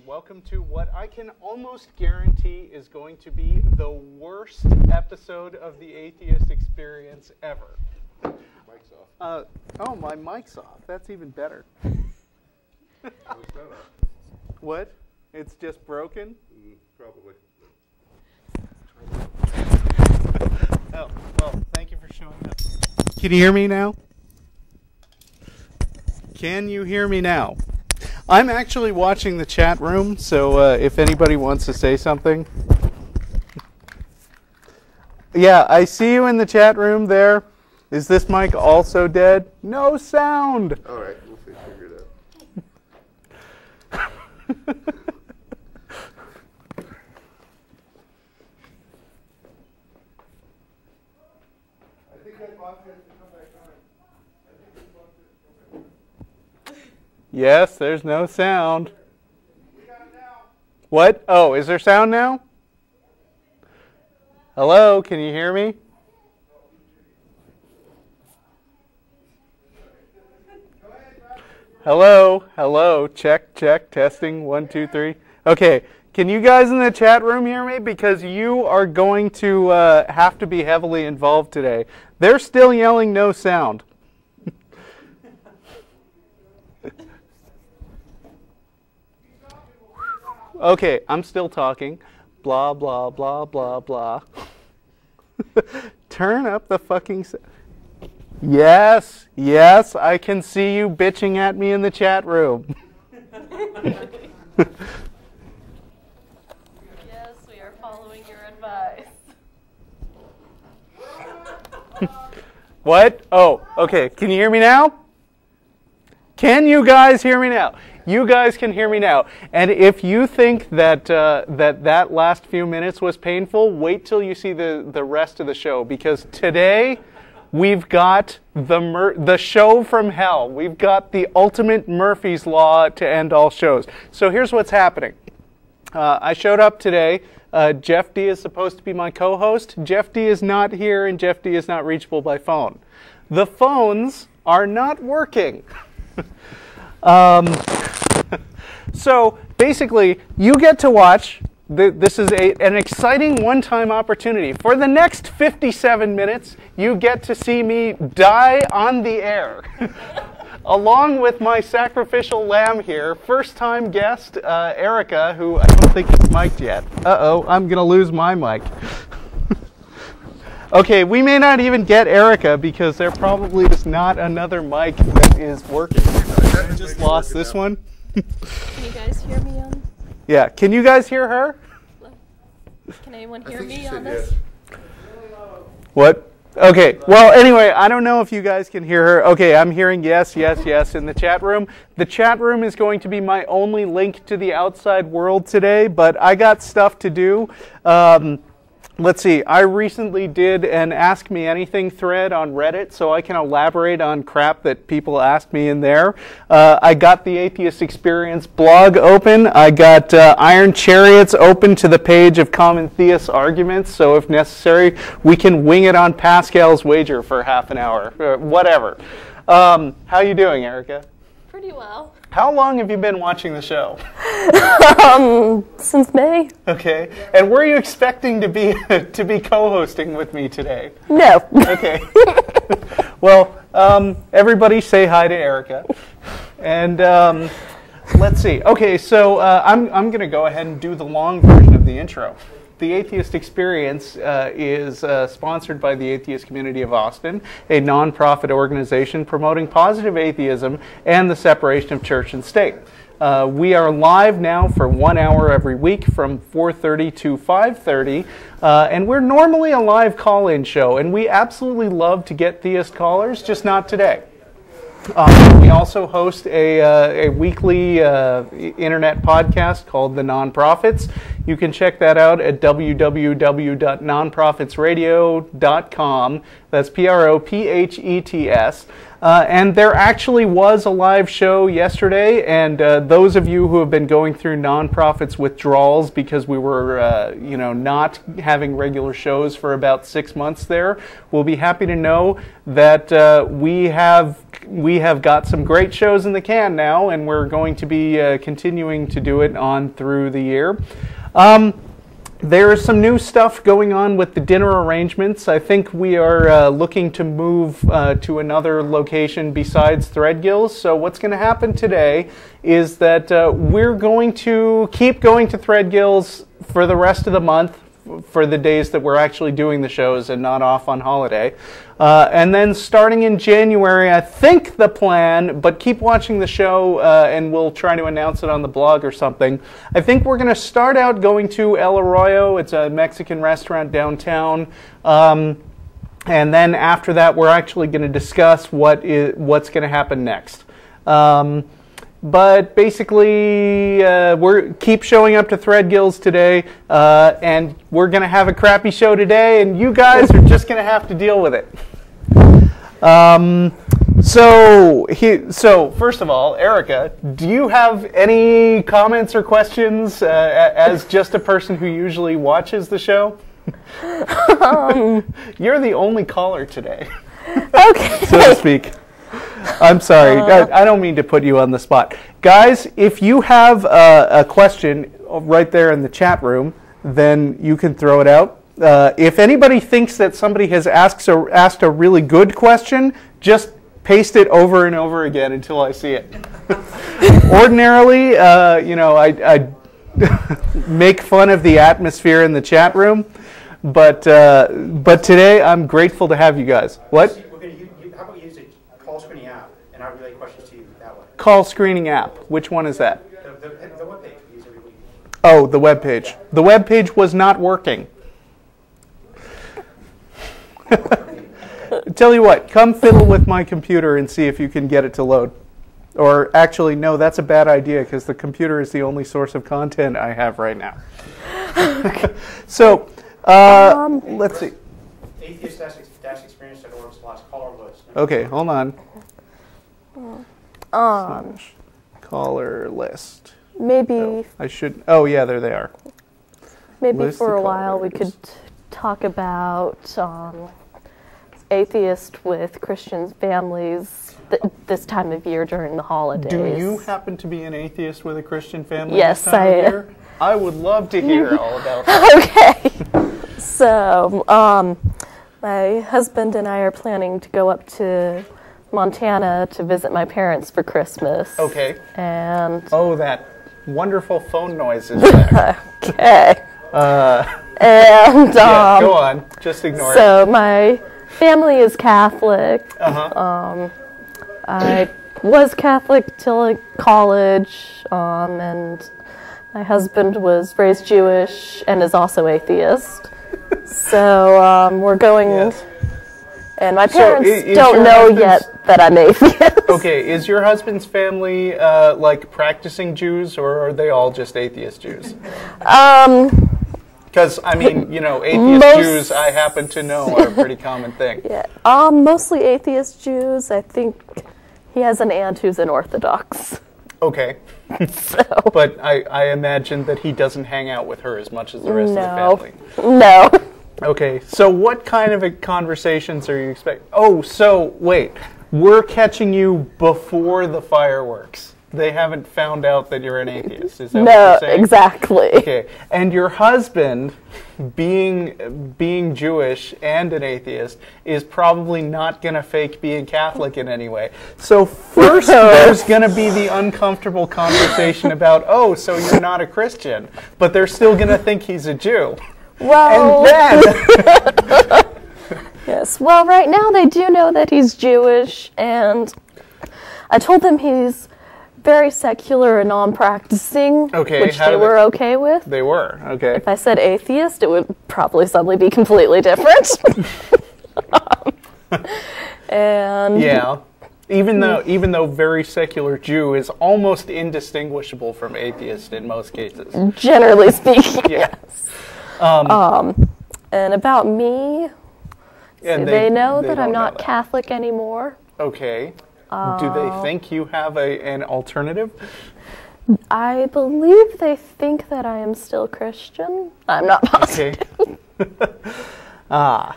Welcome to what I can almost guarantee is going to be the worst episode of the Atheist Experience ever. Mic's off. Oh, my mic's off. That's even better. What? It's just broken? Probably. Oh, well, thank you for showing up. Can you hear me now? Can you hear me now? I'm actually watching the chat room, so if anybody wants to say something. Yeah, I see you in the chat room there. Is this mic also dead? No sound! All right, we'll figure it out. I think that box has to come back on. Yes, there's no sound. We got it now. What? Oh, is there sound now? Hello, can you hear me? Hello, hello, check, testing, 1, 2, 3. Okay, can you guys in the chat room hear me? Because you are going to have to be heavily involved today. They're still yelling no sound. Okay, I'm still talking. Blah, blah, blah, blah, blah. Turn up the fucking... Yes, yes, I can see you bitching at me in the chat room. Yes, we are following your advice. What? Oh, okay. Can you hear me now? Can you guys hear me now? You guys can hear me now. And if you think that that last few minutes was painful, wait till you see the rest of the show, because today we've got the show from hell. We've got the ultimate Murphy's Law to end all shows. So here's what's happening. I showed up today. Jeff D is supposed to be my co-host. Jeff D is not here, and Jeff D is not reachable by phone. The phones are not working. So basically, you get to watch. This is an exciting one-time opportunity. For the next 57 minutes, you get to see me die on the air. Along with my sacrificial lamb here, first-time guest, Erica, who I don't think is mic'd yet. Uh-oh, I'm going to lose my mic. Okay, we may not even get Erica because there probably is not another mic that is working. I just lost this one. Can you guys hear me on? Yeah, can you guys hear her? Can anyone hear me on this? What? Okay, well, anyway, I don't know if you guys can hear her. Okay, I'm hearing yes, yes, yes in the chat room. The chat room is going to be my only link to the outside world today, but I got stuff to do. Let's see, I recently did an Ask Me Anything thread on Reddit, so I can elaborate on crap that people asked me in there. I got the Atheist Experience blog open. I got Iron Chariots open to the page of Common Theist Arguments, so if necessary, we can wing it on Pascal's wager for half an hour, whatever. How you doing, Erica? Pretty well. How long have you been watching the show? Since May. Okay. And were you expecting to be co-hosting with me today? No. Okay. Well, everybody say hi to Erica. And let's see. Okay, so I'm going to go ahead and do the long version of the intro. The Atheist Experience is sponsored by the Atheist Community of Austin, a nonprofit organization promoting positive atheism and the separation of church and state. We are live now for 1 hour every week from 4:30 to 5:30, and we're normally a live call-in show, and we absolutely love to get theist callers, just not today. We also host a weekly internet podcast called The Nonprofits. You can check that out at www.nonprofitsradio.com. That's PROPHETS. And there actually was a live show yesterday, and those of you who have been going through nonprofits withdrawals because we were, not having regular shows for about 6 months there, will be happy to know that we have got some great shows in the can now, and we're going to be continuing to do it on through the year. There is some new stuff going on with the dinner arrangements. I think we are looking to move to another location besides Threadgills. So what's going to happen today is that we're going to keep going to Threadgills for the rest of the month, for the days that we're actually doing the shows and not off on holiday. And then starting in January, I think the plan, but keep watching the show and we'll try to announce it on the blog or something. I think we're going to start out going to El Arroyo. It's a Mexican restaurant downtown. And then after that, we're actually going to discuss what's going to happen next. But basically, keep showing up to Threadgills today, and we're going to have a crappy show today, and you guys are just going to have to deal with it. So first of all, Erica, do you have any comments or questions as just a person who usually watches the show? You're the only caller today, Okay. so to speak. I'm sorry. I don't mean to put you on the spot. Guys, if you have a question right there in the chat room, then you can throw it out. If anybody thinks that somebody has asked a really good question, just paste it over and over again until I see it. Ordinarily, I make fun of the atmosphere in the chat room, but today I'm grateful to have you guys. What? How about you use a call screening app, and I'll relay questions to you that way. Call screening app. Which one is that? The webpage we use every week. Oh, the web page. The web page was not working. Tell you what, come fiddle with my computer and see if you can get it to load. Or actually, no, that's a bad idea because the computer is the only source of content I have right now. So, let's see. Atheist-experience.org/caller list. Okay, hold on. Caller list. Maybe I should. Oh yeah, there they are. maybe List for of a while we callers. could talk about atheist with Christian families this time of year during the holidays. Do you happen to be an atheist with a Christian family? Yes, this time I of am. year? I would love to hear all about that. Okay. So, my husband and I are planning to go up to Montana to visit my parents for Christmas. Okay. And Oh, that wonderful phone noise is back. okay. And Yeah, go on. Just ignore it. so my family is Catholic. Uh-huh. I was Catholic till college, and my husband was raised Jewish and is also atheist. So we're going, Yes. and my So parents is don't your know husband's- yet that I'm atheist. Okay, is your husband's family like practicing Jews, or are they all just atheist Jews? Because, I mean, atheist Most- Jews, I happen to know, are a pretty common thing. Yeah, mostly atheist Jews. I think he has an aunt who's an Orthodox. Okay. So But I imagine that he doesn't hang out with her as much as the rest of the family. no. Okay, so what kind of conversations are you expecting? Oh, so, wait. We're catching you before the fireworks. They haven't found out that you're an atheist. Is that what No, you're saying? exactly. Okay, and your husband, being Jewish and an atheist, is probably not going to fake being Catholic in any way. So first there's going to be the uncomfortable conversation about, oh, so you're not a Christian, but they're still going to think he's a Jew. Well, And then, yes. Well, right now they do know that he's Jewish, and I told them he's very secular and non-practicing, Okay, which how they do were okay with. they were, okay. If I said atheist, it would probably suddenly be completely different. And Yeah. Even though very secular Jew is almost indistinguishable from atheist in most cases. Generally speaking, Yeah. yes. And about me, And they know that don't I'm know not that. Catholic anymore. Okay. Do they think you have an alternative? I believe they think that I am still Christian. I'm not positive. Okay.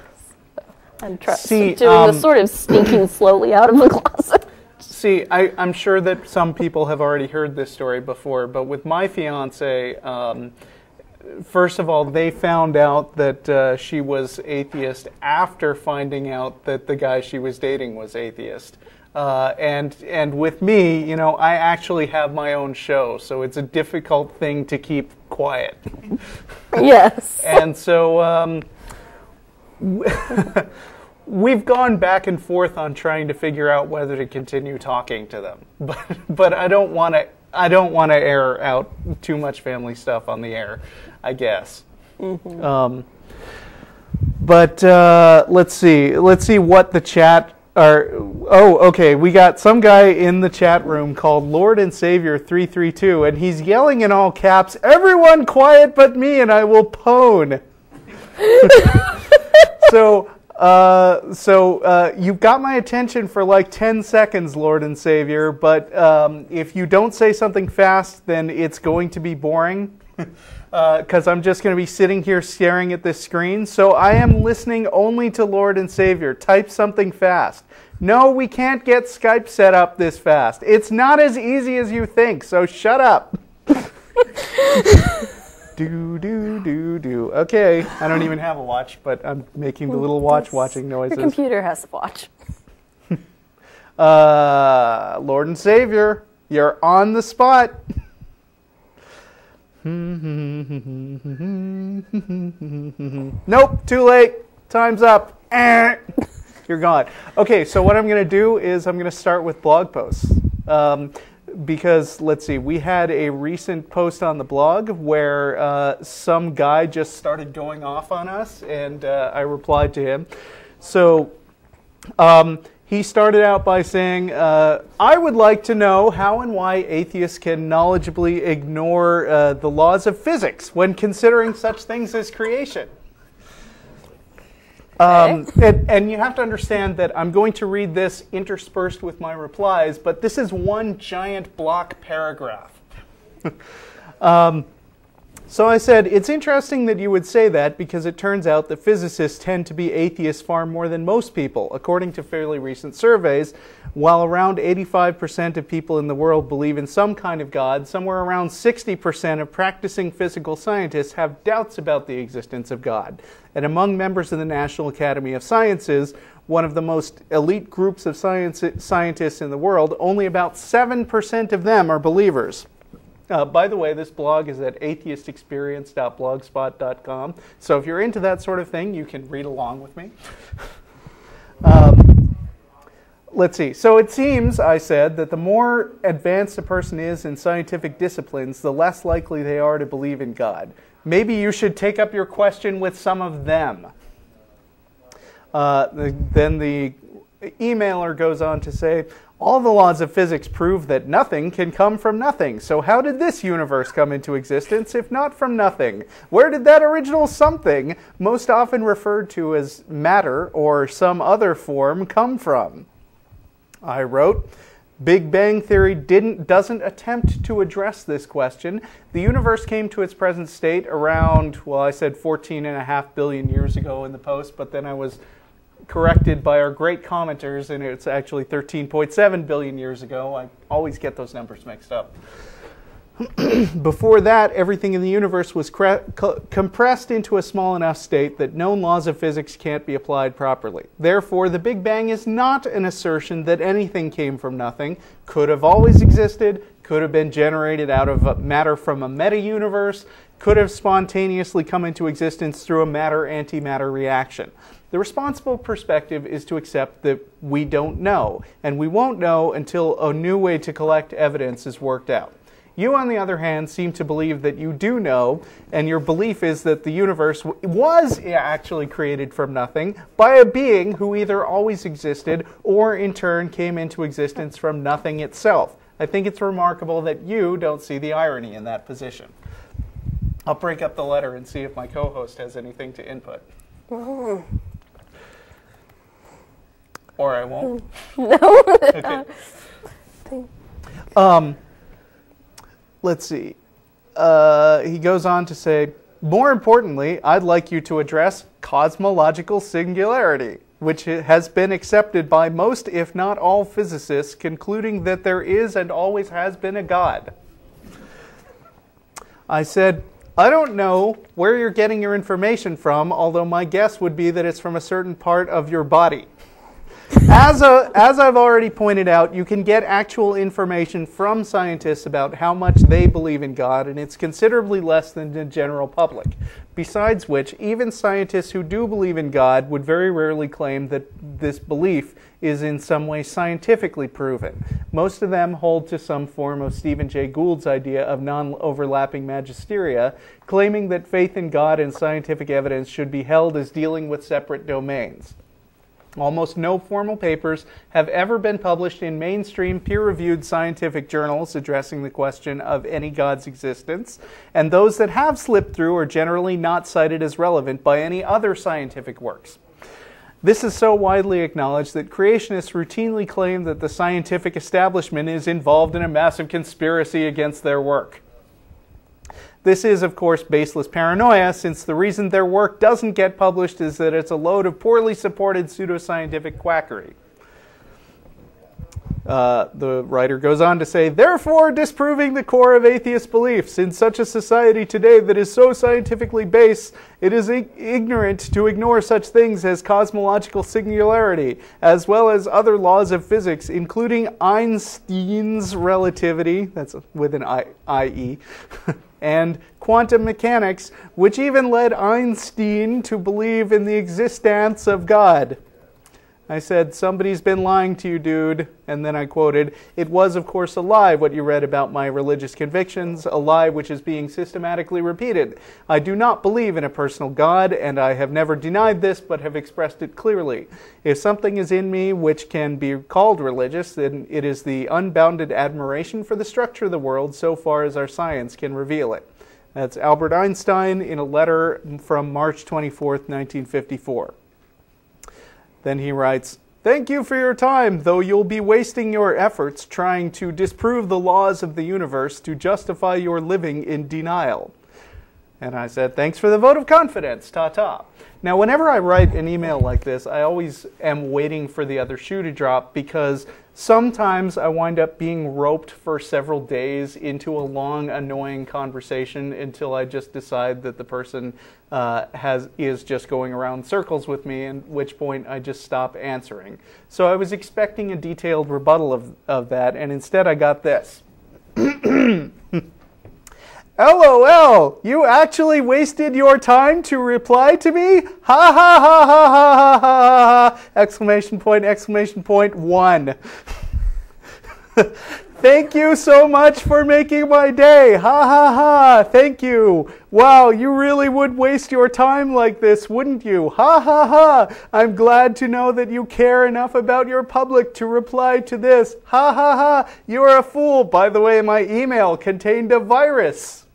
I'm See, doing the sort of sneaking slowly out of the closet. See, I'm sure that some people have already heard this story before, but with my fiance, first of all, they found out that she was atheist after finding out that the guy she was dating was atheist. And with me, you know, I actually have my own show, so it's a difficult thing to keep quiet. Yes. And so we've gone back and forth on trying to figure out whether to continue talking to them, but I don't want to air out too much family stuff on the air, I guess. Mm-hmm. But let's see what the chat are. Oh, okay. We got some guy in the chat room called Lord and Savior 332, and he's yelling in all caps, "Everyone quiet but me, and I will pwn." So you've got my attention for like 10 seconds, Lord and Savior, but if you don't say something fast, then it's going to be boring, because I'm just going to be sitting here staring at this screen. So I am listening only to Lord and Savior. Type something fast. No, we can't get Skype set up this fast. It's not as easy as you think, so shut up. Do. Okay, I don't even have a watch, but I'm making the little watch watching noises. Your computer has a watch. Lord and Savior, you're on the spot. Nope, too late. Time's up. You're gone. Okay, so what I'm going to do is I'm going to start with blog posts. Because, let's see, we had a recent post on the blog where some guy just started going off on us, and I replied to him. So he started out by saying, I would like to know how and why atheists can knowledgeably ignore the laws of physics when considering such things as creation. And you have to understand that I'm going to read this interspersed with my replies, but this is one giant block paragraph. So I said, it's interesting that you would say that because it turns out that physicists tend to be atheists far more than most people. According to fairly recent surveys, while around 85% of people in the world believe in some kind of God, somewhere around 60% of practicing physical scientists have doubts about the existence of God. And among members of the National Academy of Sciences, one of the most elite groups of scientists in the world, only about 7% of them are believers. By the way, this blog is at atheistexperience.blogspot.com. So if you're into that sort of thing, you can read along with me. Let's see. So it seems, I said, that the more advanced a person is in scientific disciplines, the less likely they are to believe in God. Maybe you should take up your question with some of them. Then the emailer goes on to say, all the laws of physics prove that nothing can come from nothing. So how did this universe come into existence if not from nothing? Where did that original something, most often referred to as matter or some other form, come from? I wrote, Big Bang Theory doesn't attempt to address this question. The universe came to its present state around, well, I said 14.5 billion years ago in the post, but then I was corrected by our great commenters, and it's actually 13.7 billion years ago. I always get those numbers mixed up. Before that, everything in the universe was compressed into a small enough state that known laws of physics can't be applied properly. Therefore, the Big Bang is not an assertion that anything came from nothing, could have always existed, could have been generated out of matter from a meta-universe, could have spontaneously come into existence through a matter-antimatter reaction. The responsible perspective is to accept that we don't know, and we won't know until a new way to collect evidence is worked out. You, on the other hand, seem to believe that you do know, and your belief is that the universe was actually created from nothing by a being who either always existed or in turn came into existence from nothing itself. I think it's remarkable that you don't see the irony in that position. I'll break up the letter and see if my co-host has anything to input. Or I won't. No. Okay. Let's see. He goes on to say, more importantly, I'd like you to address cosmological singularity, which has been accepted by most, if not all, physicists, concluding that there is and always has been a God. I said, I don't know where you're getting your information from, although my guess would be that it's from a certain part of your body. As I've already pointed out, you can get actual information from scientists about how much they believe in God, and it's considerably less than the general public. Besides which, even scientists who do believe in God would very rarely claim that this belief is in some way scientifically proven. Most of them hold to some form of Stephen Jay Gould's idea of non-overlapping magisteria, claiming that faith in God and scientific evidence should be held as dealing with separate domains. Almost no formal papers have ever been published in mainstream peer-reviewed scientific journals addressing the question of any God's existence, and those that have slipped through are generally not cited as relevant by any other scientific works. This is so widely acknowledged that creationists routinely claim that the scientific establishment is involved in a massive conspiracy against their work. This is, of course, baseless paranoia, since the reason their work doesn't get published is that it's a load of poorly supported pseudoscientific quackery. The writer goes on to say, therefore disproving the core of atheist beliefs. In such a society today that is so scientifically based, it is ignorant to ignore such things as cosmological singularity, as well as other laws of physics, including Einstein's relativity, that's with an I-E, and quantum mechanics, which even led Einstein to believe in the existence of God. I said, somebody's been lying to you, dude. And then I quoted, it was, of course, a lie what you read about my religious convictions, a lie which is being systematically repeated. I do not believe in a personal God, and I have never denied this, but have expressed it clearly. If something is in me which can be called religious, then it is the unbounded admiration for the structure of the world so far as our science can reveal it. That's Albert Einstein in a letter from March 24th, 1954. Then he writes, thank you for your time, though you'll be wasting your efforts trying to disprove the laws of the universe to justify your living in denial. And I said, thanks for the vote of confidence, ta-ta. Now, whenever I write an email like this, I always am waiting for the other shoe to drop, because sometimes I wind up being roped for several days into a long, annoying conversation until I just decide that the person is just going around circles with me, at which point I just stop answering. So I was expecting a detailed rebuttal of that, and instead I got this. LOL, you actually wasted your time to reply to me? Ha ha ha ha ha ha ha! Exclamation point, 1. Thank you so much for making my day. Ha ha ha, thank you. Wow, you really would waste your time like this, wouldn't you? Ha ha ha, I'm glad to know that you care enough about your public to reply to this. Ha ha ha, you are a fool. By the way, my email contained a virus.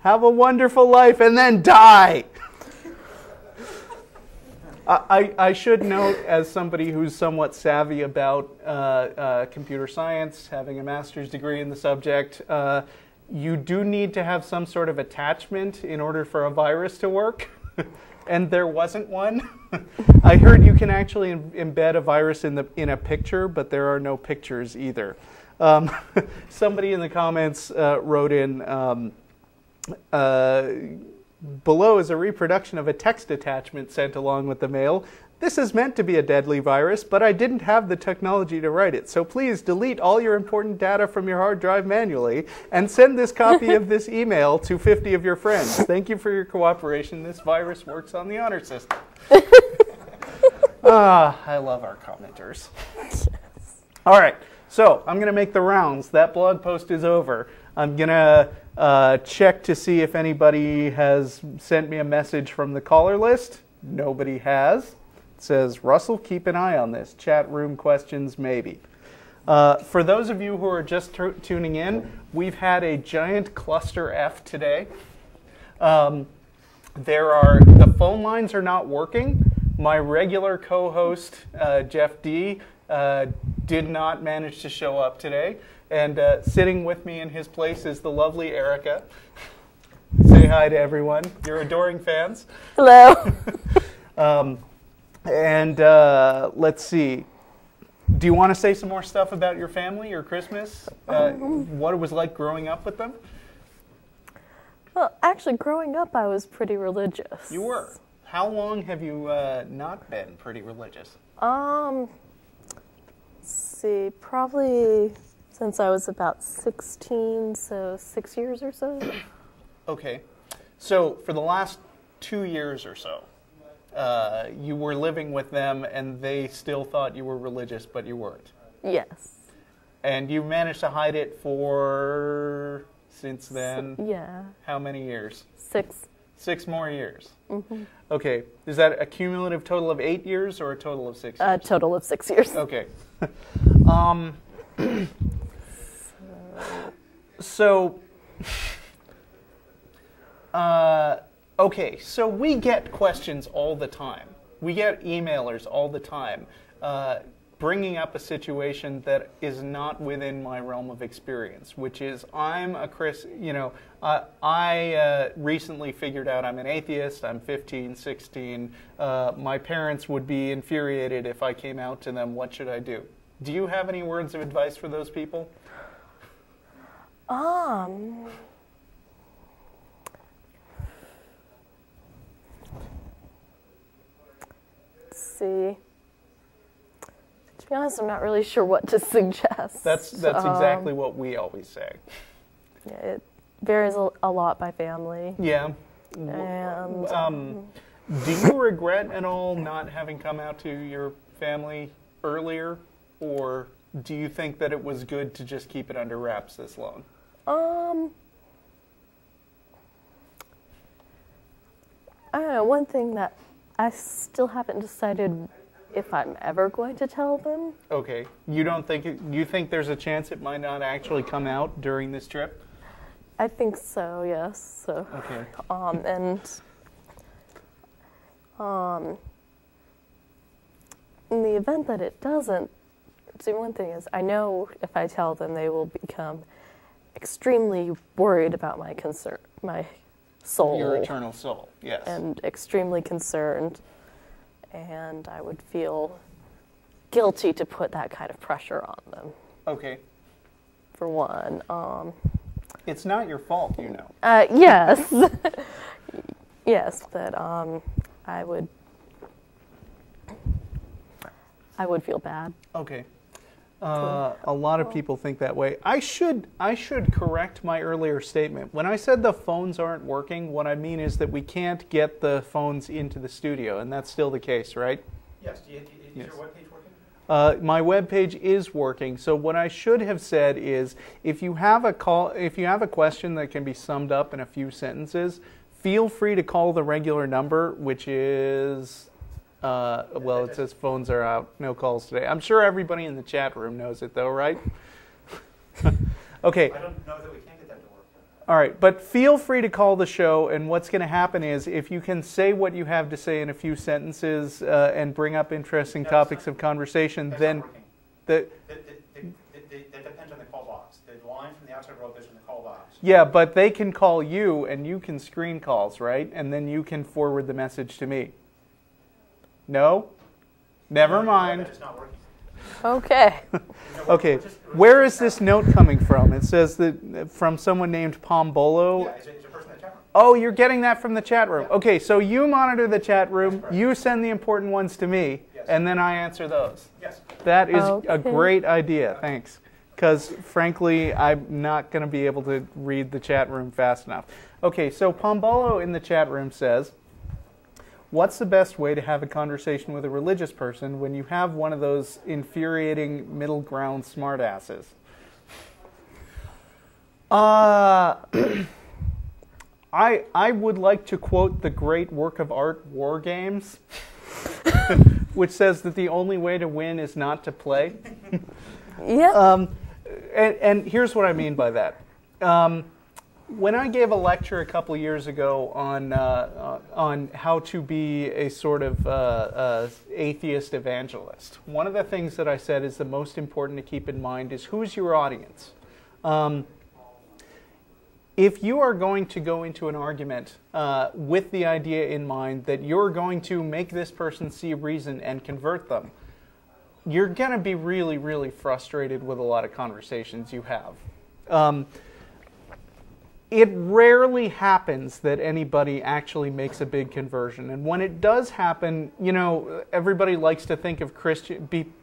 Have a wonderful life, and then die. I should note, as somebody who's somewhat savvy about computer science, having a master's degree in the subject, you do need to have some sort of attachment in order for a virus to work, and there wasn't one. I heard you can actually embed a virus in a picture, but there are no pictures either. Somebody in the comments wrote in, below is a reproduction of a text attachment sent along with the mail. This is meant to be a deadly virus, but I didn't have the technology to write it. So please delete all your important data from your hard drive manually and send this copy of this email to 50 of your friends. Thank you for your cooperation. This virus works on the honor system. I love our commenters. All right, so I'm going to make the rounds. That blog post is over. I'm going to check to see if anybody has sent me a message from the caller list. Nobody has. It says, Russell, keep an eye on this. Chat room questions, maybe. For those of you who are just tuning in, we've had a giant cluster F today. The phone lines are not working. My regular co-host, Jeff D., did not manage to show up today. And sitting with me in his place is the lovely Erica. Say hi to everyone, your adoring fans. Hello. Let's see. Do you want to say some more stuff about your family, your Christmas? What it was like growing up with them? Well, actually, growing up, I was pretty religious. You were. How long have you not been pretty religious? Let's see, probably since I was about 16, so 6 years or so. Okay. So for the last 2 years or so, you were living with them and they still thought you were religious, but you weren't. Yes. And you managed to hide it for, since then, yeah. How many years? 6. 6 more years. Mm-hmm. Okay. Is that a cumulative total of 8 years or a total of 6 years? A total of 6 years. Okay. Okay, so we get questions all the time. We get emailers all the time bringing up a situation that is not within my realm of experience, which is I recently figured out I'm an atheist. I'm 15, 16. My parents would be infuriated if I came out to them. What should I do? Do you have any words of advice for those people? See. To be honest, I'm not really sure what to suggest. That's exactly what we always say. Yeah, it varies a lot by family. Yeah. And do you regret at all not having come out to your family earlier, or do you think that it was good to just keep it under wraps this long? I don't know. One thing that I still haven't decided if I'm ever going to tell them. Okay. You think there's a chance it might not actually come out during this trip? I think so, yes. So, okay. In the event that it doesn't, see, one thing is I know if I tell them, they will become extremely worried about my soul. Your eternal soul, yes. And extremely concerned. And I would feel guilty to put that kind of pressure on them. Okay. For one. It's not your fault, you know. Yes. Yes, but I would feel bad. Okay. A lot of people think that way. I should correct my earlier statement. When I said the phones aren't working, what I mean is that we can't get the phones into the studio, and that's still the case, right? Yes. Is your webpage working? My webpage is working. So what I should have said is, if you have a question that can be summed up in a few sentences, feel free to call the regular number, which is. Well, it says phones are out, no calls today. I'm sure everybody in the chat room knows it, though, right? Okay. I don't know that we can get that to work. All right, but feel free to call the show, and what's going to happen is if you can say what you have to say in a few sentences and bring up interesting topics of conversation, then... That depends on the call box. The line from the outside world is in the call box. Yeah, but they can call you, and you can screen calls, right? And then you can forward the message to me. No? Never mind. It's not working. Okay. Okay. Where is this note coming from? It says that from someone named Pombolo. Yeah, it's a person in the chat room. Oh, you're getting that from the chat room. Okay, so you monitor the chat room, you send the important ones to me, and then I answer those. Yes. That is a great idea. Thanks. Because, frankly, I'm not going to be able to read the chat room fast enough. Okay, so Pombolo in the chat room says, what's the best way to have a conversation with a religious person when you have one of those infuriating middle ground smartasses? I would like to quote the great work of art, War Games, which says that the only way to win is not to play. Yeah. And here's what I mean by that. When I gave a lecture a couple of years ago on how to be a sort of atheist evangelist, one of the things that I said is the most important to keep in mind is who's your audience. If you are going to go into an argument with the idea in mind that you're going to make this person see reason and convert them, you're going to be really, really frustrated with a lot of conversations you have. It rarely happens that anybody actually makes a big conversion. And when it does happen, you know, everybody likes to think of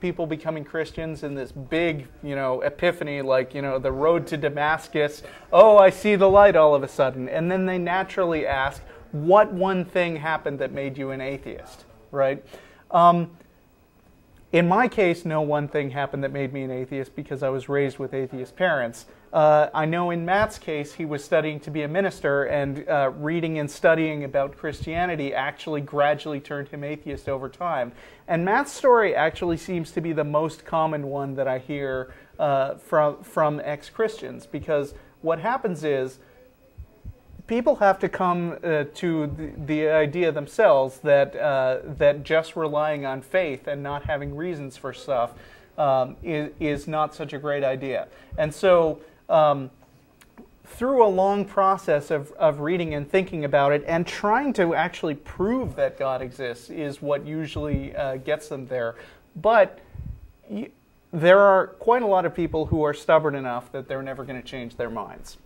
people becoming Christians in this big, you know, epiphany, like, you know, the road to Damascus. Oh, I see the light all of a sudden. And then they naturally ask, what one thing happened that made you an atheist, right? In my case, no one thing happened that made me an atheist because I was raised with atheist parents. I know in Matt's case, he was studying to be a minister, and reading and studying about Christianity actually gradually turned him atheist over time. And Matt's story actually seems to be the most common one that I hear from ex-Christians, because what happens is people have to come to the idea themselves that that just relying on faith and not having reasons for stuff is not such a great idea. And so through a long process of reading and thinking about it and trying to actually prove that God exists is what usually gets them there. But there are quite a lot of people who are stubborn enough that they're never going to change their minds.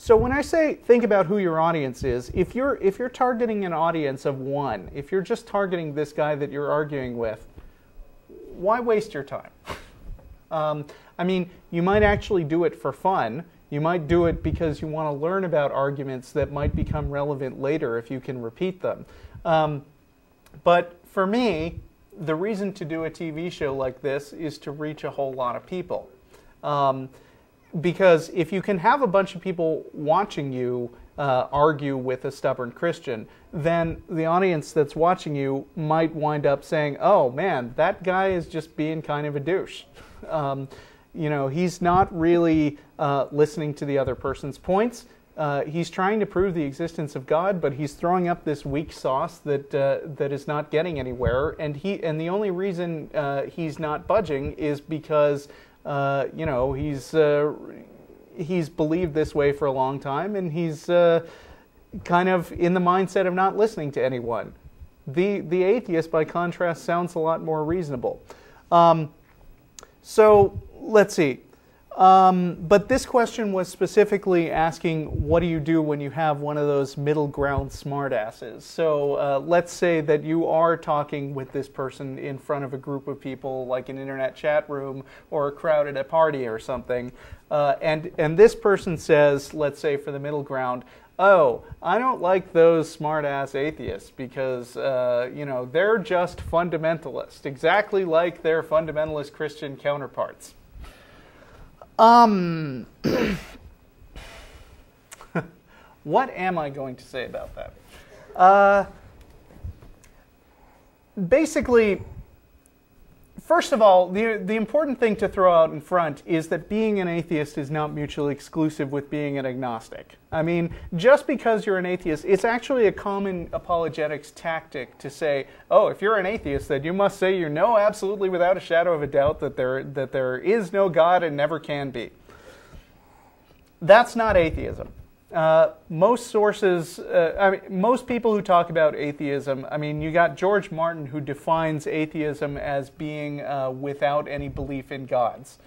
So when I say think about who your audience is, if you're targeting an audience of one, if you're just targeting this guy that you're arguing with, why waste your time? I mean, you might actually do it for fun. You might do it because you want to learn about arguments that might become relevant later if you can repeat them. But for me, the reason to do a TV show like this is to reach a whole lot of people. Because if you can have a bunch of people watching you argue with a stubborn Christian, then the audience that's watching you might wind up saying, oh man, that guy is just being kind of a douche. You know, he's not really listening to the other person's points. He's trying to prove the existence of God, but he's throwing up this weak sauce that that is not getting anywhere. And the only reason he's not budging is because you know, he's believed this way for a long time, and he's kind of in the mindset of not listening to anyone. The atheist, by contrast, sounds a lot more reasonable. So let's see. But this question was specifically asking, what do you do when you have one of those middle ground smartasses? So let's say that you are talking with this person in front of a group of people, like an internet chat room or a crowd at a party or something, and this person says, let's say for the middle ground, oh, I don't like those smart-ass atheists because, you know, they're just fundamentalist, exactly like their fundamentalist Christian counterparts. What am I going to say about that? Basically, first of all, the important thing to throw out in front is that being an atheist is not mutually exclusive with being an agnostic. I mean, just because you're an atheist, it's actually a common apologetics tactic to say, oh, if you're an atheist, then you must say you know absolutely without a shadow of a doubt that there is no God and never can be. That's not atheism. Most sources, I mean, most people who talk about atheism, I mean, you got George Martin, who defines atheism as being without any belief in gods.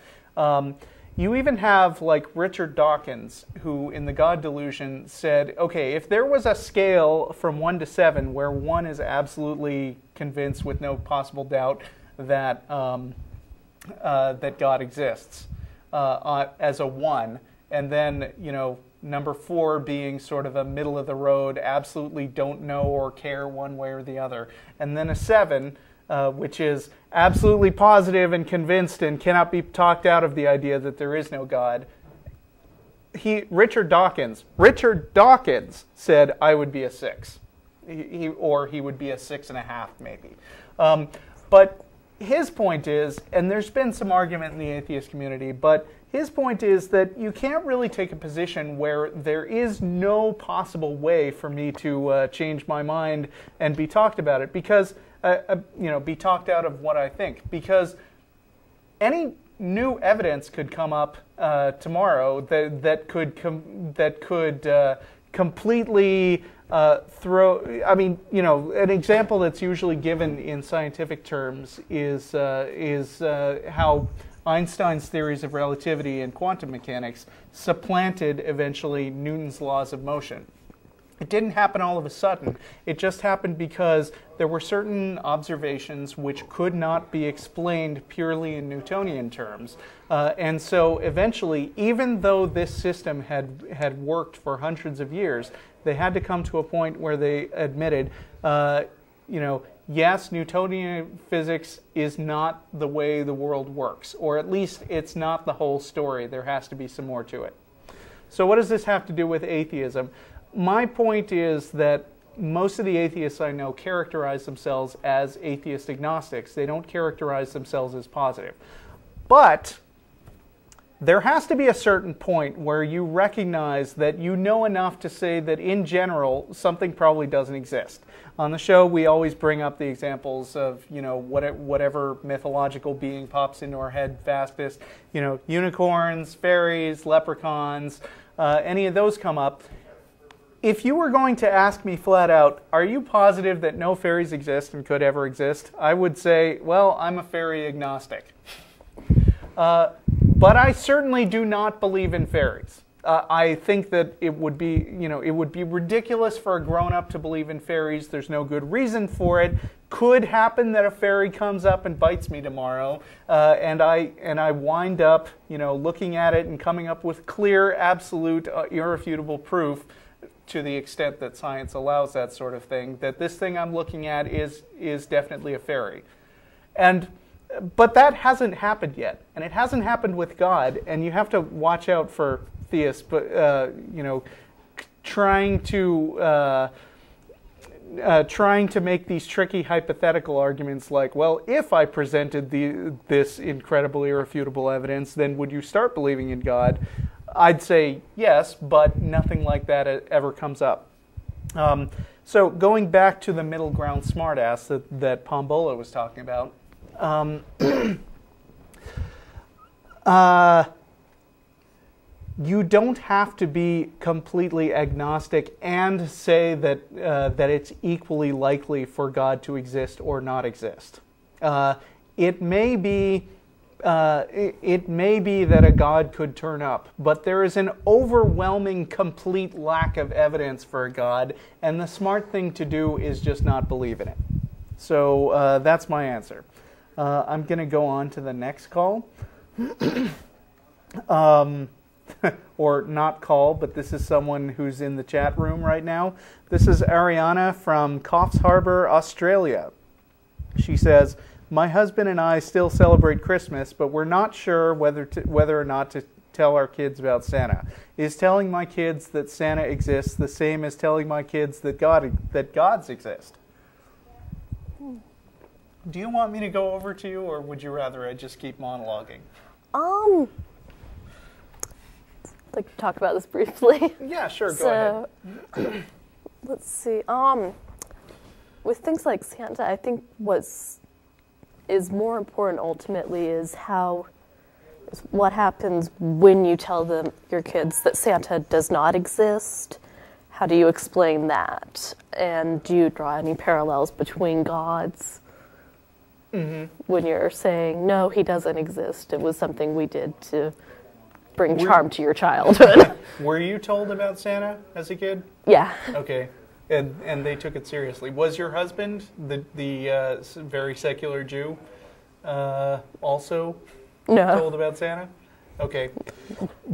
You even have like Richard Dawkins, who in The God Delusion said, okay, if there was a scale from 1 to 7 where 1 is absolutely convinced with no possible doubt that that God exists as a 1, and then, you know, number 4 being sort of a middle of the road, absolutely don't know or care one way or the other, and then a 7, which is absolutely positive and convinced and cannot be talked out of the idea that there is no God. Richard Dawkins said I would be a 6. Or he would be a 6.5 maybe. But his point is, and there's been some argument in the atheist community, but his point is that you can't really take a position where there is no possible way for me to change my mind and be talked about it, because be talked out of what I think, because any new evidence could come up tomorrow that could completely throw. I mean, an example that's usually given in scientific terms is how Einstein's theories of relativity and quantum mechanics supplanted eventually Newton's laws of motion. It didn't happen all of a sudden. It just happened because there were certain observations which could not be explained purely in Newtonian terms. And so eventually, even though this system had worked for hundreds of years, they had to come to a point where they admitted, yes, Newtonian physics is not the way the world works, or at least it's not the whole story. There has to be some more to it. So what does this have to do with atheism? My point is that most of the atheists I know characterize themselves as atheist agnostics. They don't characterize themselves as positive. But there has to be a certain point where you recognize that you know enough to say that in general something probably doesn't exist. On the show we always bring up the examples of whatever mythological being pops into our head fastest. Unicorns, fairies, leprechauns, any of those come up. If you were going to ask me flat out, are you positive that no fairies exist and could ever exist? I would say, well, I'm a fairy agnostic. But I certainly do not believe in fairies. I think that it would be ridiculous for a grown-up to believe in fairies. There's no good reason for it. Could happen that a fairy comes up and bites me tomorrow, and I wind up, looking at it and coming up with clear, absolute, irrefutable proof, to the extent that science allows that sort of thing, that this thing I'm looking at is definitely a fairy. But that hasn't happened yet, and it hasn't happened with God, and you have to watch out for theists, but trying to make these tricky hypothetical arguments like, well, if I presented this incredible irrefutable evidence, then would you start believing in God? I'd say yes, but nothing like that ever comes up. So going back to the middle ground smartass that Pombola was talking about, you don't have to be completely agnostic and say that it's equally likely for God to exist or not exist. It may be that a God could turn up, but there is an overwhelming, complete lack of evidence for a God, and the smart thing to do is just not believe in it. So that's my answer. I'm going to go on to the next call. Or not call, but this is someone who's in the chat room right now. This is Ariana from Coffs Harbour, Australia. She says, my husband and I still celebrate Christmas, but we're not sure whether or not to tell our kids about Santa. Is telling my kids that Santa exists the same as telling my kids that gods exist? Do you want me to go over to you, or would you rather I just keep monologuing? I'd like to talk about this briefly. Yeah, sure, go ahead. Let's see. With things like Santa, I think is more important ultimately is what happens when you tell your kids that Santa does not exist. How do you explain that? And do you draw any parallels between gods? Mm-hmm. When you're saying, no, he doesn't exist. It was something we did to bring charm to your childhood. Were you told about Santa as a kid? Yeah. Okay. And they took it seriously. Was your husband, the very secular Jew, also told about Santa? Okay.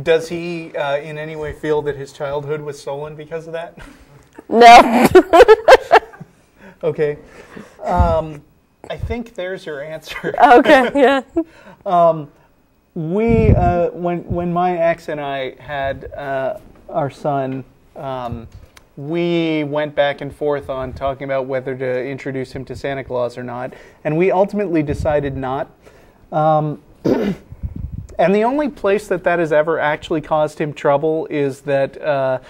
Does he in any way feel that his childhood was stolen because of that? No. Okay. I think there's your answer. Okay, yeah. when my ex and I had our son, we went back and forth on talking about whether to introduce him to Santa Claus or not, and we ultimately decided not. And the only place that has ever actually caused him trouble is that,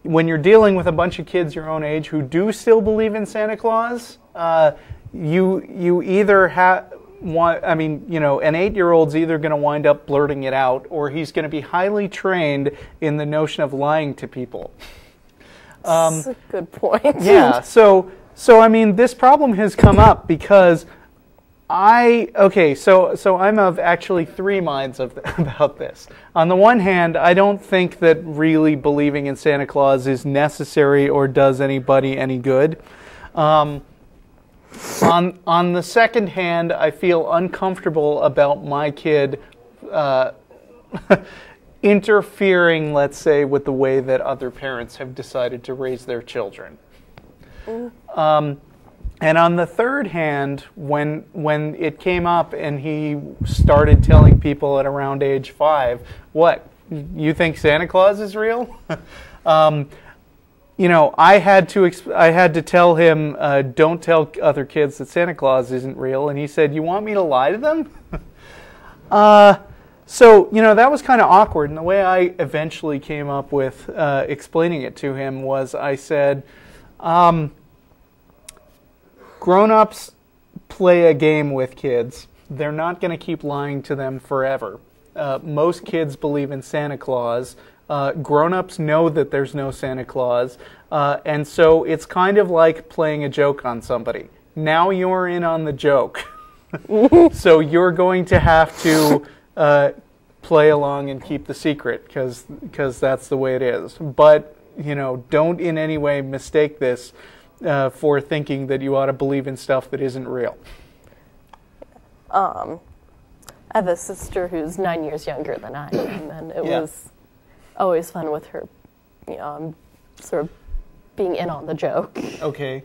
when you're dealing with a bunch of kids your own age who do still believe in Santa Claus, you either an 8-year-old's either going to wind up blurting it out, or he's going to be highly trained in the notion of lying to people. That's a good point. Yeah, so I mean, this problem has come up because so I'm of actually three minds about this. On the one hand, I don't think that really believing in Santa Claus is necessary or does anybody any good. On the second hand, I feel uncomfortable about my kid interfering, let's say, with the way that other parents have decided to raise their children. And on the third hand, when it came up and he started telling people at around age 5, what, you think Santa Claus is real? I had to tell him, don't tell other kids that Santa Claus isn't real. And he said, you want me to lie to them? So, that was kind of awkward. And the way I eventually came up with explaining it to him was I said, grown-ups play a game with kids. They're not going to keep lying to them forever. Most kids believe in Santa Claus. Grown-ups know that there's no Santa Claus. And so it's kind of like playing a joke on somebody. Now you're in on the joke. So you're going to have to play along and keep the secret because that's the way it is. But, don't in any way mistake this for thinking that you ought to believe in stuff that isn't real. I have a sister who's 9 years younger than I am, and it was always fun with her, sort of being in on the joke. Okay.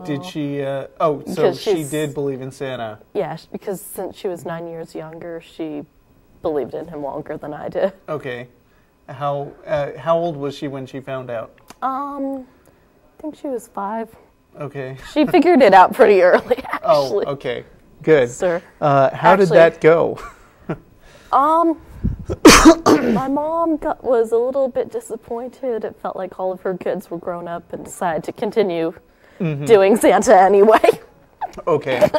Did she? So she did believe in Santa. Yeah, because since she was 9 years younger, she believed in him longer than I did. Okay. How old was she when she found out? I think she was 5. Okay. She figured it out pretty early, actually. Oh, okay. Good. Sir. How did that go? My mom was a little bit disappointed. It felt like all of her kids were grown up and decided to continue doing Santa anyway. Okay.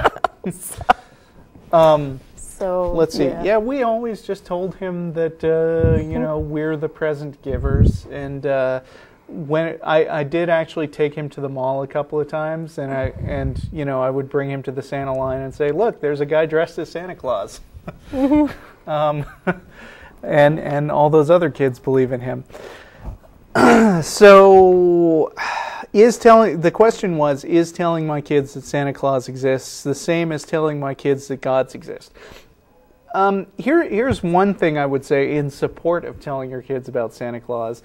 So let's see. Yeah, we always just told him that we're the present givers, and when I did actually take him to the mall a couple of times, and I would bring him to the Santa line and say, look, there's a guy dressed as Santa Claus. And all those other kids believe in him. So the question was, is telling my kids that Santa Claus exists the same as telling my kids that gods exist? Here's one thing I would say in support of telling your kids about Santa Claus.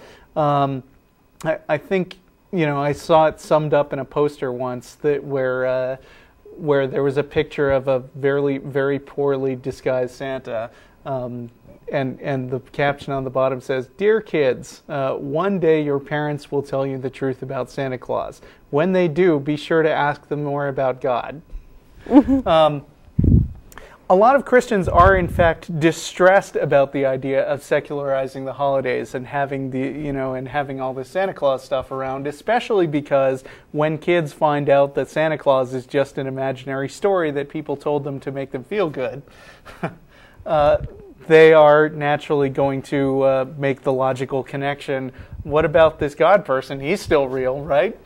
I think, I saw it summed up in a poster once where there was a picture of a very, very poorly disguised Santa, and the caption on the bottom says, "Dear kids, one day your parents will tell you the truth about Santa Claus. When they do, be sure to ask them more about God." A lot of Christians are, in fact, distressed about the idea of secularizing the holidays and having having all this Santa Claus stuff around, especially because when kids find out that Santa Claus is just an imaginary story that people told them to make them feel good, they are naturally going to make the logical connection. What about this God person? He's still real, right?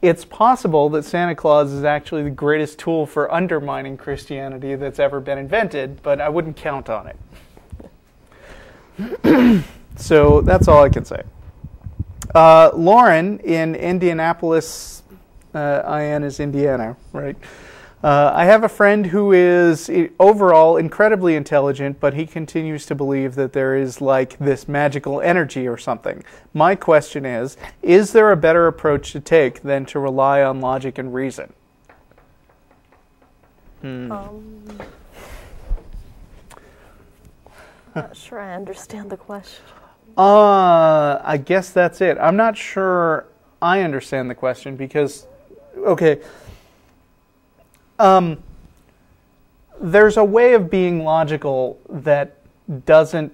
It's possible that Santa Claus is actually the greatest tool for undermining Christianity that's ever been invented, but I wouldn't count on it. So that's all I can say. Lauren in Indianapolis, IN is Indiana, right? I have a friend who is overall incredibly intelligent, but he continues to believe that there is like this magical energy or something. My question is there a better approach to take than to rely on logic and reason? Not sure I understand the question. I guess that's it. I'm not sure I understand the question because, okay, there's a way of being logical that doesn't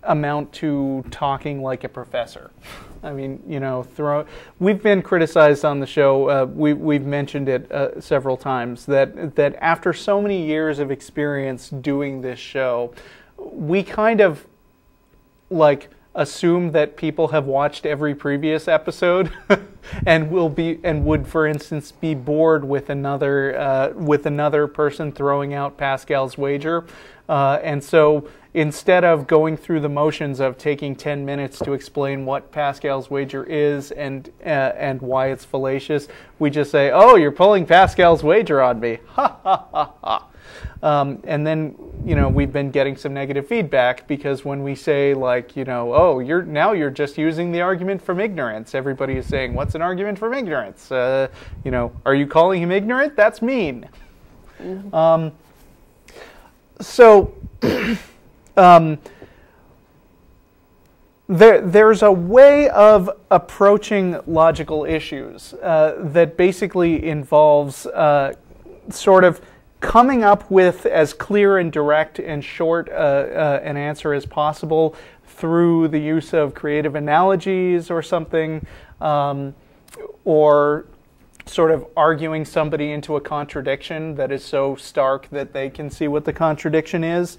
amount to talking like a professor. I mean, you know, we've been criticized on the show. We've mentioned it several times that after so many years of experience doing this show, we kind of like assume that people have watched every previous episode and would, for instance, be bored with another person throwing out Pascal's wager, and so instead of going through the motions of taking 10 minutes to explain what Pascal's wager is and why it's fallacious, we just say, "Oh, you're pulling Pascal's wager on me!" Ha ha ha ha. And then, you know, we've been getting some negative feedback because when we say, like, you know, "Oh, you're just using the argument from ignorance," everybody is saying, "What's an argument from ignorance? You know, are you calling him ignorant? That's mean." Mm-hmm. There's a way of approaching logical issues that basically involves sort of coming up with as clear and direct and short an answer as possible through the use of creative analogies or something, or sort of arguing somebody into a contradiction that is so stark that they can see what the contradiction is.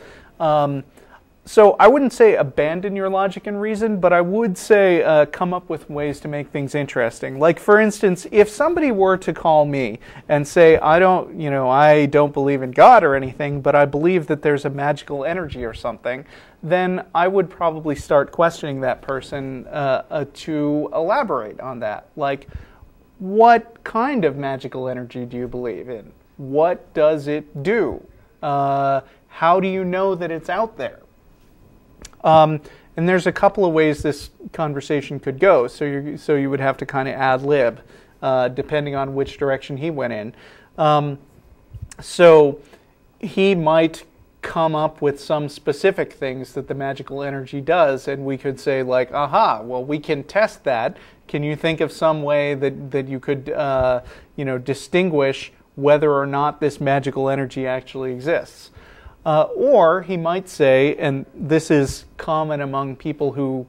So I wouldn't say abandon your logic and reason, but I would say come up with ways to make things interesting. Like, for instance, if somebody were to call me and say, I don't believe in God or anything, but I believe that there's a magical energy or something, then I would probably start questioning that person to elaborate on that. Like, what kind of magical energy do you believe in? What does it do? How do you know that it's out there? And there's a couple of ways this conversation could go. So you would have to kind of ad lib, depending on which direction he went in. So he might come up with some specific things that the magical energy does, and we could say, like, aha, well, we can test that. Can you think of some way that you could distinguish whether or not this magical energy actually exists? Or he might say, and this is common among people who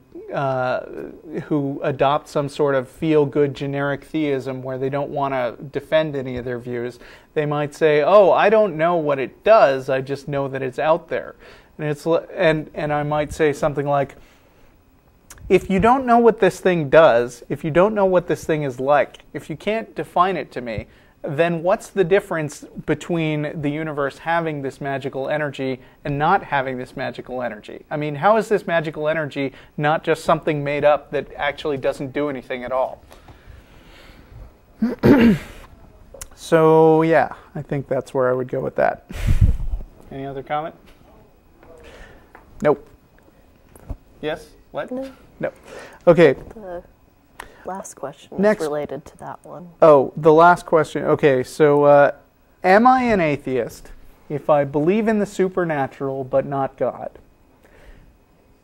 adopt some sort of feel-good generic theism where they don't want to defend any of their views, they might say, "Oh, I don't know what it does. I just know that it's out there." And I might say something like, "If you don't know what this thing does, if you don't know what this thing is like, if you can't define it to me, then what's the difference between the universe having this magical energy and not having this magical energy? I mean, how is this magical energy not just something made up that actually doesn't do anything at all?" So, yeah, I think that's where I would go with that. Any other comment? Nope. Yes? What? No. No. Okay. The last question Next. is related to that one. Oh, the last question. Okay, so am I an atheist if I believe in the supernatural but not God?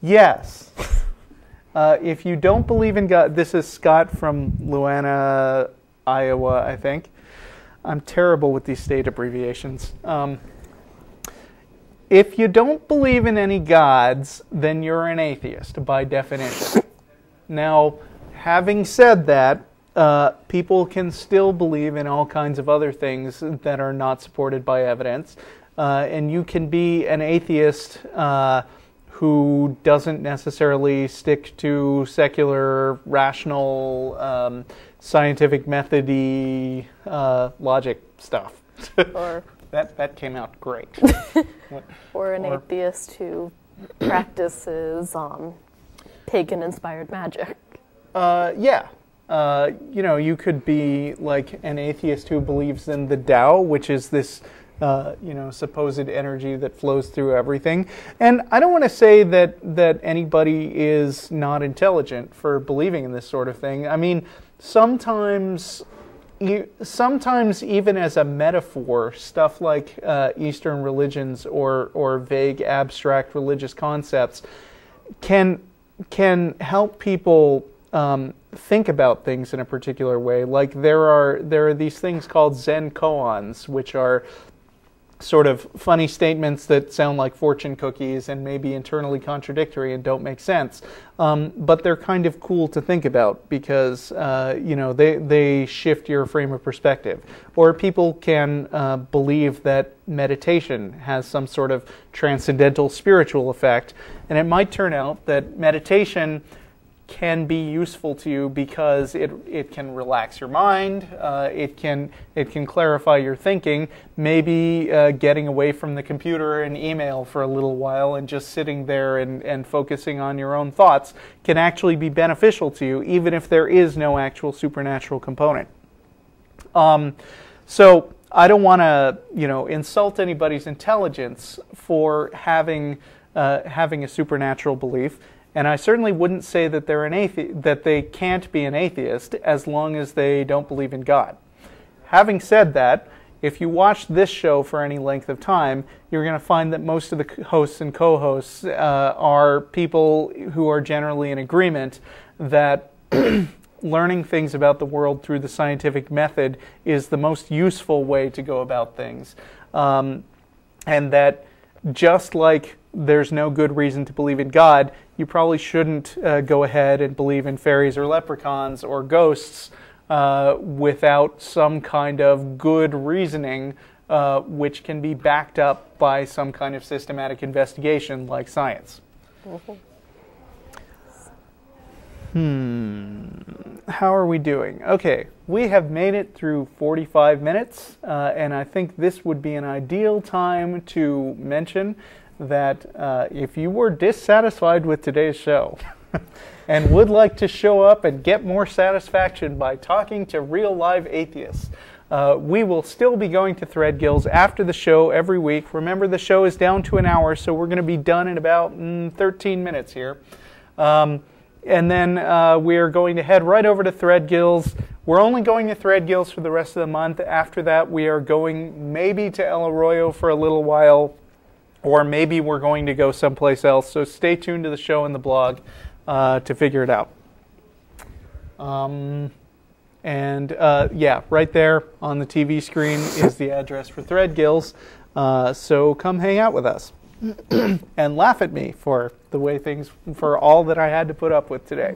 Yes. If you don't believe in God, this is Scott from Luana, Iowa, I think. I'm terrible with these state abbreviations. If you don't believe in any gods, then you're an atheist by definition. Now, having said that, people can still believe in all kinds of other things that are not supported by evidence, and you can be an atheist who doesn't necessarily stick to secular, rational, scientific method-y logic stuff. Or that came out great. or an atheist who practices pagan-inspired magic. Yeah. You could be like an atheist who believes in the Tao, which is this, supposed energy that flows through everything. And I don't want to say that anybody is not intelligent for believing in this sort of thing. I mean, sometimes sometimes even as a metaphor, stuff like Eastern religions or vague abstract religious concepts can help people think about things in a particular way. Like there are these things called Zen koans, which are sort of funny statements that sound like fortune cookies and may be internally contradictory and don't make sense. But they're kind of cool to think about because, they shift your frame of perspective. Or people can believe that meditation has some sort of transcendental spiritual effect. And it might turn out that meditation can be useful to you because it can relax your mind, it can clarify your thinking, maybe getting away from the computer and email for a little while and just sitting there and focusing on your own thoughts can actually be beneficial to you, even if there is no actual supernatural component. So I don't want to, insult anybody's intelligence for having a supernatural belief. And I certainly wouldn't say that that they can't be an atheist as long as they don't believe in God. Having said that, if you watch this show for any length of time, you're going to find that most of the hosts and co-hosts are people who are generally in agreement that learning things about the world through the scientific method is the most useful way to go about things. And that just like there's no good reason to believe in God, you probably shouldn't go ahead and believe in fairies or leprechauns or ghosts without some kind of good reasoning which can be backed up by some kind of systematic investigation like science. How are we doing? Okay, we have made it through 45 minutes, and I think this would be an ideal time to mention that if you were dissatisfied with today's show and would like to show up and get more satisfaction by talking to real live atheists, we will still be going to Threadgills after the show every week. Remember, the show is down to an hour, so we're going to be done in about 13 minutes here. And then we are going to head right over to Threadgills. We're only going to Threadgills for the rest of the month. After that, we are going maybe to El Arroyo for a little while, or maybe we're going to go someplace else. So stay tuned to the show and the blog to figure it out. Yeah, right there on the TV screen is the address for Threadgills. So come hang out with us and laugh at me for the way for all that I had to put up with today.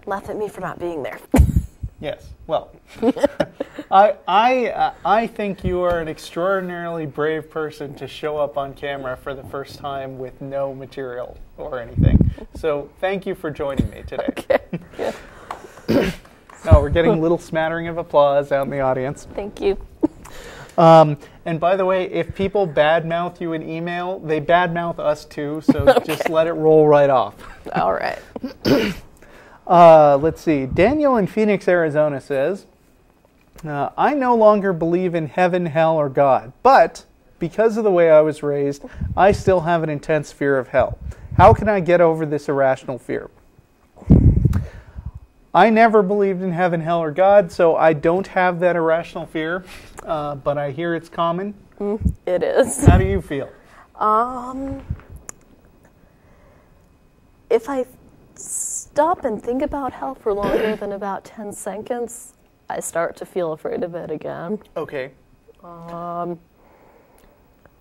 Laugh at me for not being there. Yes, well, I think you are an extraordinarily brave person to show up on camera for the first time with no material or anything. So thank you for joining me today. Okay. Yeah. No, we're getting a little smattering of applause out in the audience. Thank you. And by the way, if people badmouth you in email, they badmouth us too, so just let it roll right off. All right. Let's see. Daniel in Phoenix, Arizona says, I no longer believe in heaven, hell, or God, but because of the way I was raised, I still have an intense fear of hell. How can I get over this irrational fear? I never believed in heaven, hell, or God, so I don't have that irrational fear, but I hear it's common. It is. How do you feel? If I stop and think about hell for longer than about 10 seconds, I start to feel afraid of it again. Okay.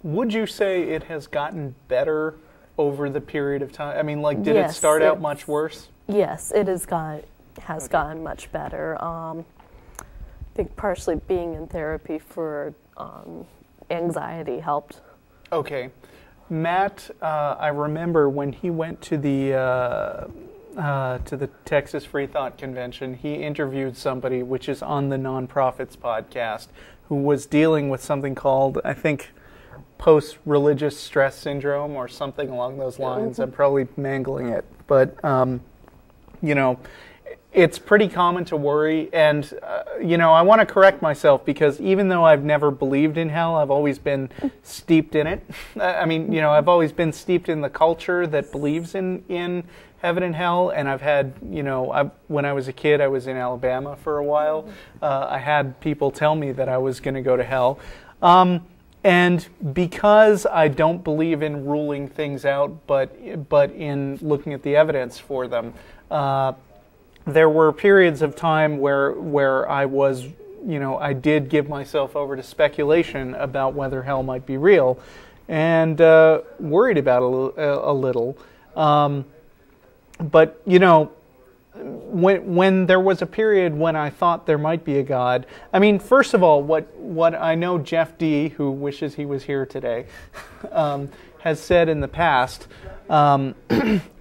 Would you say it has gotten better over the period of time? I mean, like, did it start out much worse? Yes, it has gotten much better. I think partially being in therapy for anxiety helped. Okay. Matt, I remember when he went to the Texas Free Thought Convention, he interviewed somebody, which is on the Nonprofits podcast, who was dealing with something called, I think, post-religious stress syndrome or something along those lines. I'm probably mangling it. But, it's pretty common to worry. And, I want to correct myself because even though I've never believed in hell, I've always been steeped in it. I mean, I've always been steeped in the culture that believes in heaven and hell, and I've had, when I was a kid, I was in Alabama for a while. I had people tell me that I was going to go to hell. And because I don't believe in ruling things out, but in looking at the evidence for them, there were periods of time where I was, I did give myself over to speculation about whether hell might be real, and worried about it a little. But when there was a period when I thought there might be a God, I mean, first of all, what I know Jeff D., who wishes he was here today, has said in the past,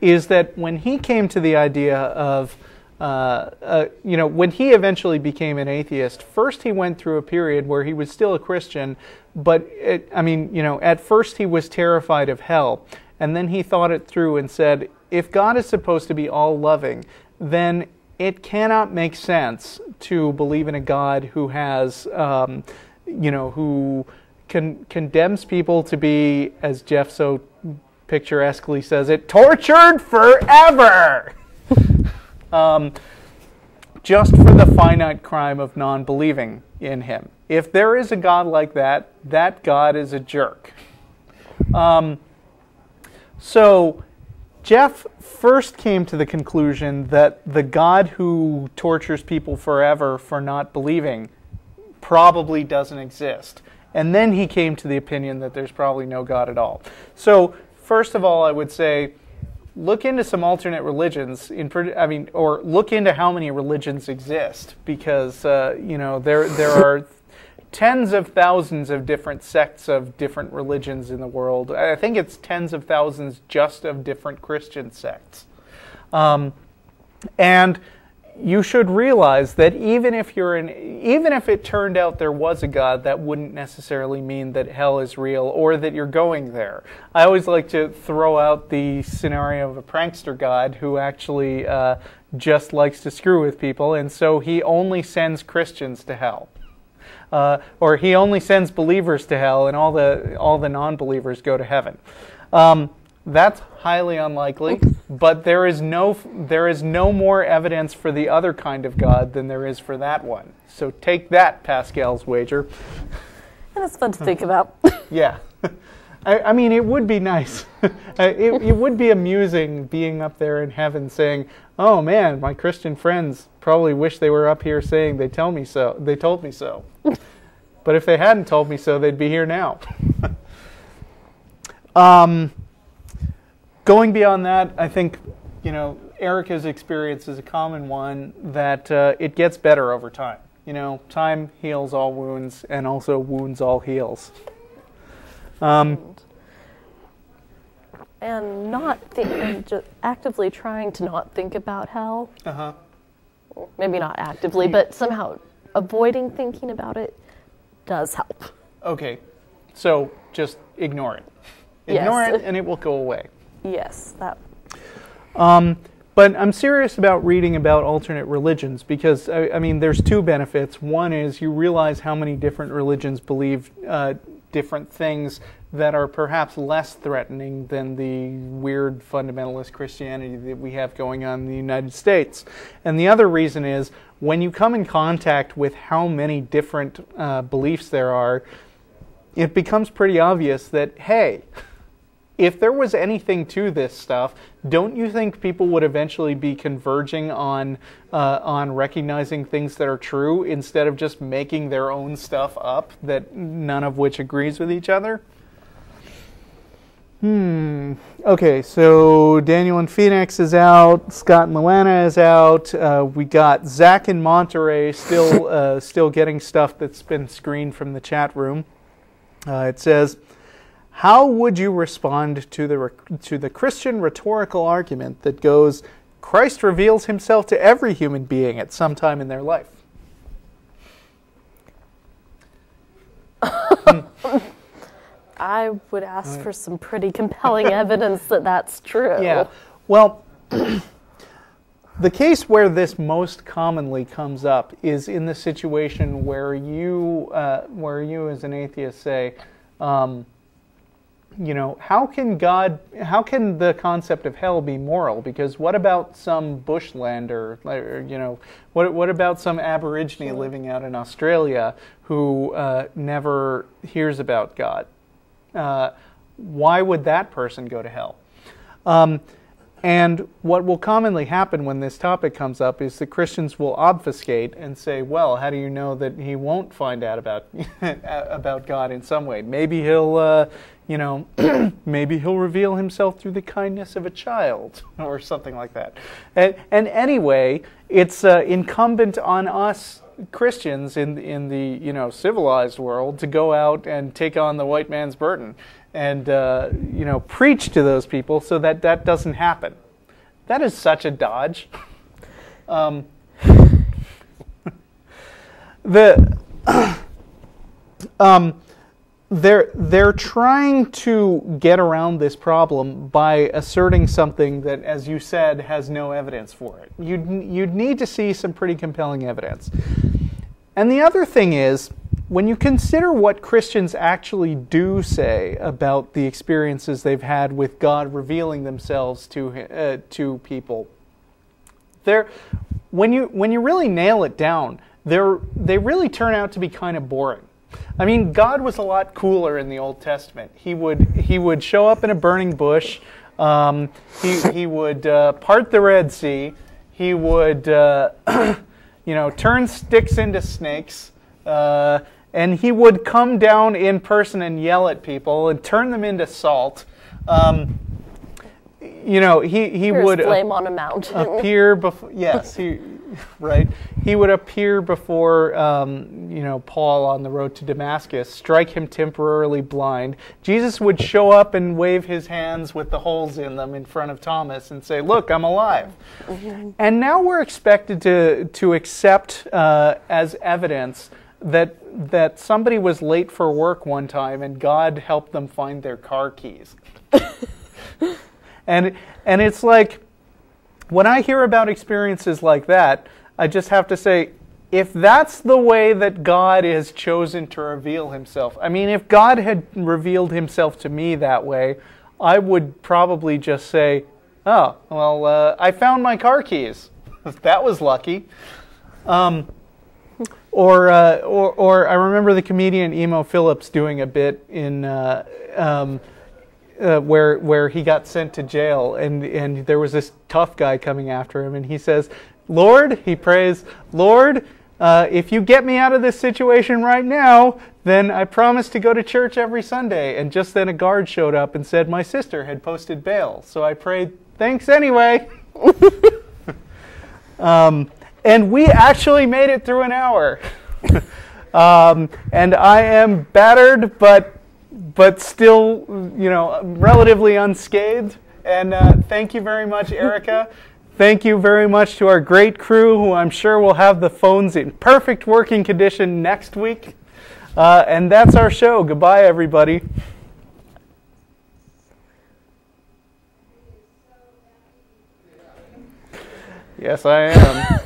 is that when he came to the idea of, when he eventually became an atheist, first he went through a period where he was still a Christian, but at first he was terrified of hell, and then he thought it through and said, if God is supposed to be all-loving, then it cannot make sense to believe in a God who has, who condemns people to be, as Jeff so picturesquely says it, tortured forever! Just for the finite crime of non-believing in him. If there is a God like that, that God is a jerk. So Jeff first came to the conclusion that the God who tortures people forever for not believing probably doesn't exist. And then he came to the opinion that there's probably no God at all. So first of all, I would say, look into some alternate religions, or look into how many religions exist, because there are tens of thousands of different sects of different religions in the world. I think it's tens of thousands just of different Christian sects. And you should realize that even if it turned out there was a God, that wouldn't necessarily mean that hell is real or that you're going there. I always like to throw out the scenario of a prankster God who actually just likes to screw with people, and so he only sends Christians to hell. Or he only sends believers to hell, and all the non-believers go to heaven. That's highly unlikely, but there is no more evidence for the other kind of God than there is for that one. So take that, Pascal's wager. And it's fun to think about. Yeah. I mean, it would be nice. It would be amusing being up there in heaven saying, oh man, my Christian friends probably wish they were up here saying they told me so. But if they hadn't told me so, they'd be here now. Going beyond that, I think, Erica's experience is a common one, that it gets better over time. Time heals all wounds, and also wounds all heals. And just actively trying to not think about hell. Maybe not actively, but somehow avoiding thinking about it does help. Okay, so just ignore it. Ignore it, and it will go away. Yes, that. But I'm serious about reading about alternate religions because, there's two benefits. One is you realize how many different religions believe different things that are perhaps less threatening than the weird fundamentalist Christianity that we have going on in the United States. And the other reason is when you come in contact with how many different beliefs there are, it becomes pretty obvious that, hey, if there was anything to this stuff, don't you think people would eventually be converging on recognizing things that are true instead of just making their own stuff up that none of which agrees with each other? Okay, so Daniel in Phoenix is out. Scott in Luana is out. We got Zach in Monterey still getting stuff that's been screened from the chat room. It says, how would you respond to the Christian rhetorical argument that goes, Christ reveals himself to every human being at some time in their life? I would ask for some pretty compelling evidence that that's true. Yeah. Well, the case where this most commonly comes up is in the situation where you as an atheist say, how can the concept of hell be moral? Because what about some bushlander, what about some Aborigine living out in Australia who never hears about God? Why would that person go to hell? And what will commonly happen when this topic comes up is that Christians will obfuscate and say, well, how do you know that he won't find out about about God in some way? Maybe he'll, maybe he'll reveal himself through the kindness of a child or something like that. And anyway, it's incumbent on us Christians in the civilized world to go out and take on the white man's burden and preach to those people so that doesn't happen. That is such a dodge. They're trying to get around this problem by asserting something that, as you said, has no evidence for it. You'd need to see some pretty compelling evidence. And the other thing is, when you consider what Christians actually do say about the experiences they've had with God revealing themselves to people, when you really nail it down, they really turn out to be kind of boring. I mean, God was a lot cooler in the Old Testament. He would show up in a burning bush. He would part the Red Sea. He would turn sticks into snakes. And he would come down in person and yell at people and turn them into salt. He would flame on a mountain. Appear before. Yes, right. He would appear before Paul on the road to Damascus, strike him temporarily blind. Jesus would show up and wave his hands with the holes in them in front of Thomas and say, "Look, I'm alive." And now we're expected to accept as evidence that somebody was late for work one time and God helped them find their car keys. And it's like, when I hear about experiences like that, I just have to say, if that's the way that God has chosen to reveal himself, I mean, if God had revealed himself to me that way, I would probably just say, oh, well, I found my car keys. That was lucky. Or I remember the comedian Emo Phillips doing a bit in where he got sent to jail, and there was this tough guy coming after him, and he says, "Lord," he prays, "Lord, if you get me out of this situation right now, then I promise to go to church every Sunday." And just then a guard showed up and said my sister had posted bail, so I prayed, "Thanks anyway." And we actually made it through an hour. And I am battered, but still, relatively unscathed. And thank you very much, Erica. Thank you very much to our great crew, who I'm sure will have the phones in perfect working condition next week. And that's our show. Goodbye, everybody. Yes, I am.